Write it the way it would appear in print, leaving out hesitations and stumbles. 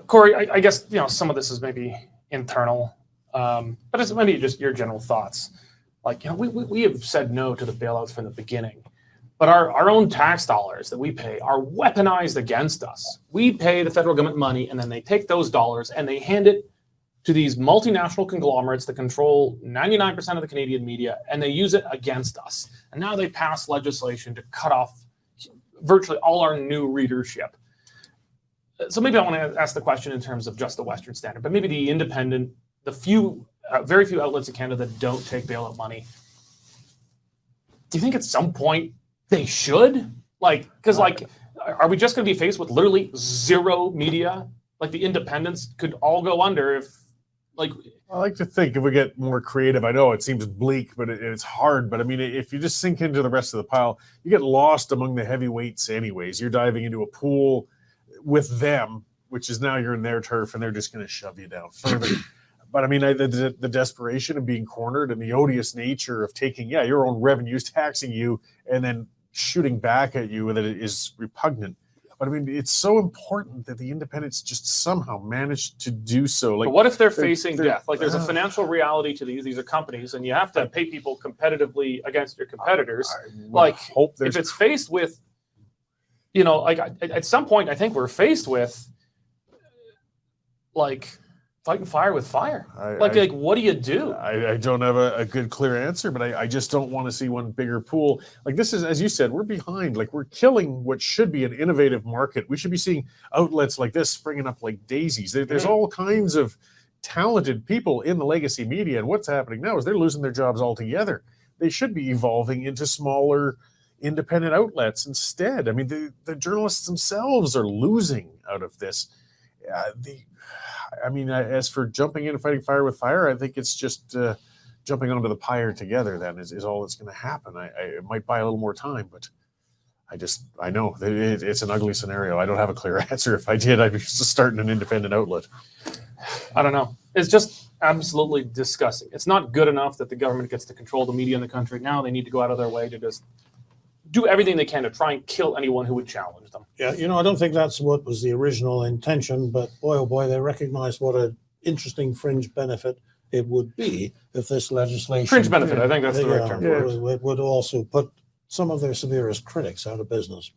Corey, I guess some of this is maybe internal, but it's maybe just your general thoughts. Like we have said no to the bailouts from the beginning, but our own tax dollars that we pay are weaponized against us. We pay the federal government money, and then they take those dollars and they hand it to these multinational conglomerates that control 99% of the Canadian media, and they use it against us. And now they pass legislation to cut off virtually all our new readership. So maybe I want to ask the question in terms of just the Western Standard, but maybe the independent, the very few outlets in Canada that don't take bailout money. Do you think at some point they should? Because are we just going to be faced with literally zero media? Like the independents could all go under if, I like to think if we get more creative. I know it seems bleak, but it's hard. But I mean, if you just sink into the rest of the pile, you get lost among the heavyweights anyways. You're diving into a pool with them, which is now you're in their turf, and they're just going to shove you down further. But I mean, the desperation of being cornered and the odious nature of taking, your own revenues, taxing you, and then shooting back at you, that it is repugnant. But I mean, it's so important that the independents just somehow manage to do so. But what if they're facing death? There's a financial reality to these. These are companies, and you have to pay people competitively against your competitors. If it's faced with, at some point, I think we're faced with, fighting fire with fire. What do you do? I don't have a good, clear answer, but I just don't want to see one bigger pool. This is, as you said, we're behind. We're killing what should be an innovative market. We should be seeing outlets like this springing up like daisies. There's all kinds of talented people in the legacy media, and what's happening now is they're losing their jobs altogether. They should be evolving into smaller, independent outlets instead. I mean, the journalists themselves are losing out of this. As for jumping in and fighting fire with fire, I think it's just jumping onto the pyre together then is all that's going to happen. It might buy a little more time, but I know it's an ugly scenario. I don't have a clear answer. If I did, I'd be just starting an independent outlet. I don't know. It's just absolutely disgusting. It's not good enough that the government gets to control the media in the country. Now they need to go out of their way to just do everything they can to try and kill anyone who would challenge them. Yeah, I don't think that's what was the original intention, but boy, oh boy, they recognized what an interesting fringe benefit it would be if this legislation... Fringe benefit, I think that's the right term for it. It would also put some of their severest critics out of business.